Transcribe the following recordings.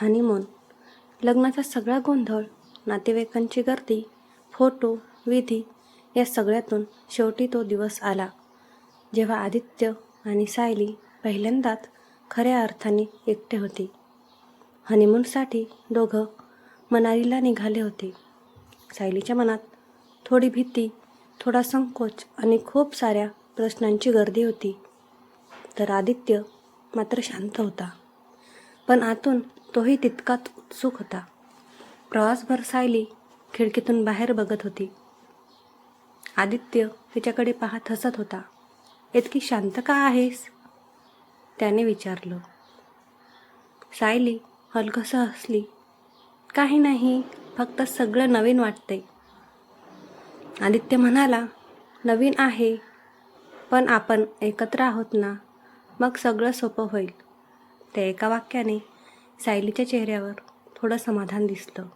Honeymoon, लग्नाचा सगळा गोंधळ, नातेवाईकांची गर्दी, फोटो, विधी या सगळ्यातून शेवटी तो दिवस आला, जेव्हा आदित्य आणि सायली पहिल्यांदाच खऱ्या अर्थाने एकटे होते. हनीमूनसाठी दोघं मनालीला निघाले होते. सायलीच्या मनात थोडी भीती, थोडा संकोच आणि खूप साऱ्या प्रश्नांची गर्दी होती. तर आदित्य मात्र शांत होता, पण आतून तोही तितकाच उत्सुक होता. प्रवासभर सायली खिडकीतून बाहेर बघत होती. आदित्य तिच्याकडे पाहत हसत होता. इतकी शांत का आहेस? त्याने विचारलं. सायली हलकसं हसली. काही नाही, फक्त सगळं नवीन वाटतंय. आदित्य म्हणाला, नवीन आहे, पण आपण एकत्र आहोत ना, मग सगळं सोपं होईल. त्या एका वाक्याने सायलीच्या चेहऱ्यावर थोडं समाधान दिसलं.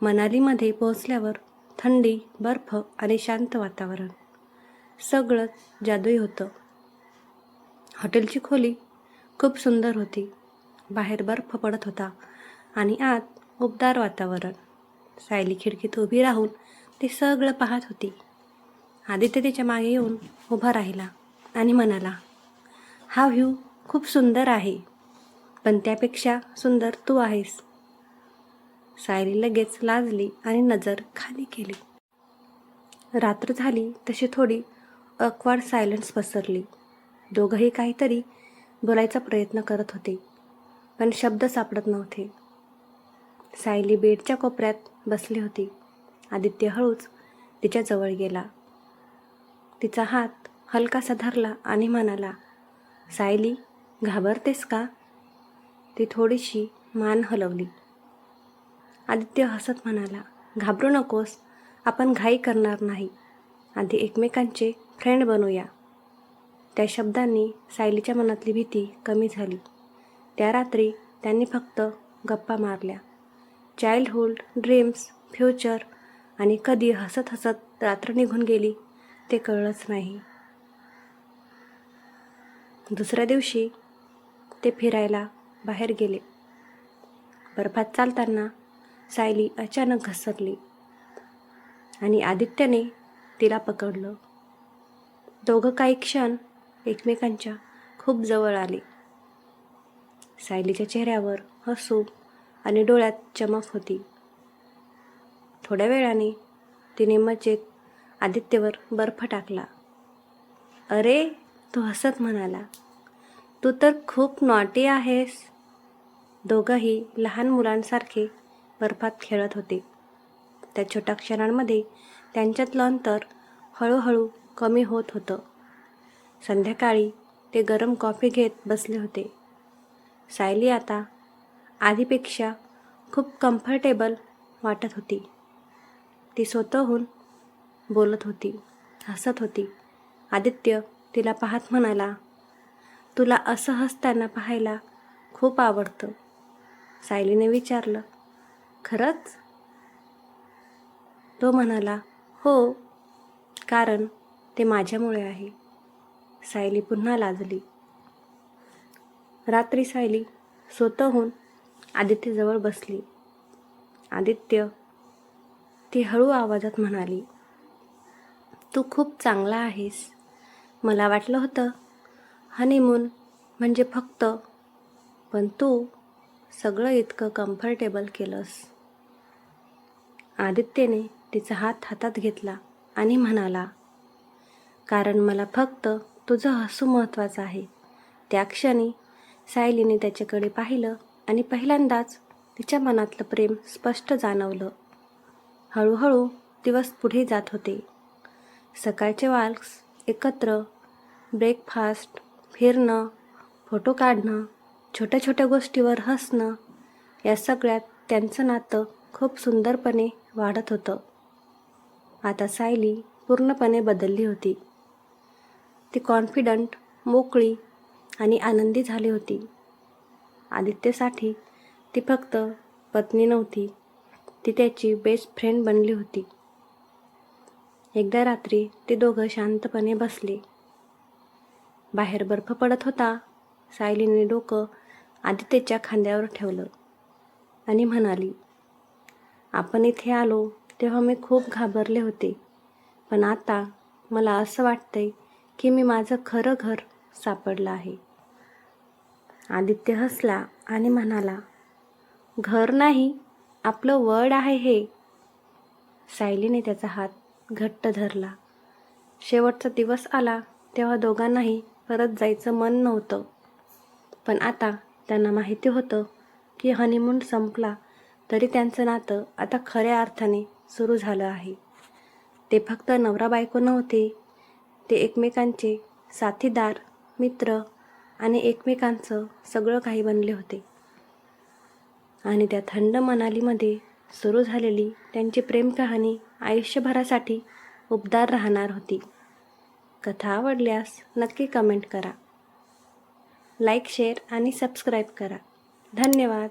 मनालीमध्ये पोहोचल्यावर थंडी, बर्फ आणि शांत वातावरण, सगळंच जादुई होतं. हॉटेलची खोली खूप सुंदर होती. बाहेर बर्फ पडत होता आणि आत उबदार वातावरण. सायली खिडकीत उभी राहून ते सगळं पाहत होती. आदित्य तिच्या मागे येऊन उभा राहिला आणि म्हणाला, हा व्ह्यू खूप सुंदर आहे, पण त्यापेक्षा सुंदर तू आहेस. सायली लगेच लाजली आणि नजर खाली केली. रात्र झाली तशी थोडी ऑकवर्ड सायलेन्स पसरली. दोघंही काहीतरी बोलायचा प्रयत्न करत होते, पण शब्द सापडत नव्हते. सायली बेडच्या कोपऱ्यात बसली होती. आदित्य हळूच तिच्याजवळ गेला. तिचा हात हलकासा धरला आणि म्हणाला, सायली, घाबरतेस का? ती थोडीशी मान हलवली. आदित्य हसत म्हणाला, घाबरू नकोस, आपण घाई करणार नाही. आधी एकमेकांचे फ्रेंड बनूया. त्या शब्दांनी सायलीच्या मनातली भीती कमी झाली. त्या रात्री त्यांनी फक्त गप्पा मारल्या. चाइल्डहूड, ड्रीम्स, फ्युचर आणि कधी हसत हसत रात्र निघून गेली ते कळलंच नाही. दुसऱ्या दिवशी ते फिरायला बाहेर गेले. बर्फात चालताना सायली अचानक घसरली आणि आदित्यने तिला पकडलं. दोघं काही क्षण एकमेकांच्या खूप जवळ आले. सायलीच्या चेहऱ्यावर हसू आणि डोळ्यात चमक होती. थोड्या वेळाने तिने मजेत आदित्यवर बर्फ टाकला. अरे, तो हसत म्हणाला, तू तर खूप नॉटी आहेस. दोघंही लहान मुलांसारखे बर्फात खेळत होते. त्या छोट्या क्षणांमध्ये त्यांच्यातलं अंतर हळूहळू कमी होत होतं. संध्याकाळी ते गरम कॉफी घेत बसले होते. सायली आता आधीपेक्षा खूप कम्फर्टेबल वाटत होती. ती स्वतःहून बोलत होती, हसत होती. आदित्य तिला पाहत म्हणाला, तुला असं हसताना पाहायला खूप आवडतं. सायलीने विचारलं, खरंच? तो म्हणाला, हो, कारण ते माझ्यामुळे आहे. सायली पुन्हा लाजली. रात्री सायली स्वतःहून आदित्यजवळ बसली. आदित्य, ती हळू आवाजात म्हणाली, तू खूप चांगला आहेस. मला वाटलं होतं हनीमून म्हणजे फक्त, पण तू सगळं इतकं कम्फर्टेबल केलंस. आदित्यने तिचा हात हातात घेतला आणि म्हणाला, कारण मला फक्त तुझं हसू महत्त्वाचं आहे. त्या क्षणी सायलीने त्याच्याकडे पाहिलं आणि पहिल्यांदाच तिच्या मनातलं प्रेम स्पष्ट जाणवलं. हळूहळू दिवस पुढे जात होते. सकाळचे वॉक्स एकत्र, ब्रेकफास्ट, फिरणं, फोटो काढणं, छोट्या छोट्या गोष्टीवर हसणं, या सगळ्यात त्यांचं नातं खूप सुंदरपणे वाढत होतं. आता सायली पूर्णपणे बदलली होती. ती कॉन्फिडंट, मोकळी आणि आनंदी झाली होती. आदित्यसाठी ती फक्त पत्नी नव्हती, ती त्याची बेस्ट फ्रेंड बनली होती. एकदा रात्री ते दोघं शांतपणे बसले. बाहेर बर्फ पडत होता. सायलीने डोकं आदित्यच्या खांद्यावर ठेवलं. आणि म्हणाली, आपण इथे आलो तेव्हा मी खूप घाबरले होते, पण आता मला असं वाटतंय की मी माझं खरं घर सापडलं आहे. आदित्य हसला आणि म्हणाला, घर नाही, आपलं वड आहे हे. सायलीने त्याचा हात घट्ट धरला. शेवटचा दिवस आला तेव्हा दोघांनाही परत जायचं मन नव्हतं. पण आता त्यांना माहिती होतं की हनीमून संपला तरी त्यांचं नातं आता खऱ्या अर्थाने सुरू झालं आहे. ते फक्त नवरा बायको नव्हते, ते एकमेकांचे साथीदार, मित्र आणि एकमेकांचं सगळं काही बनले होते. आणि त्या थंड मनालीमध्ये सुरू झालेली त्यांची प्रेम कहाणी आयुष्यभरासाठी उबदार राहणार होती. कथा आवडल्यास नक्की कमेंट करा. लाईक, शेअर आणि सबस्क्राईब करा. धन्यवाद.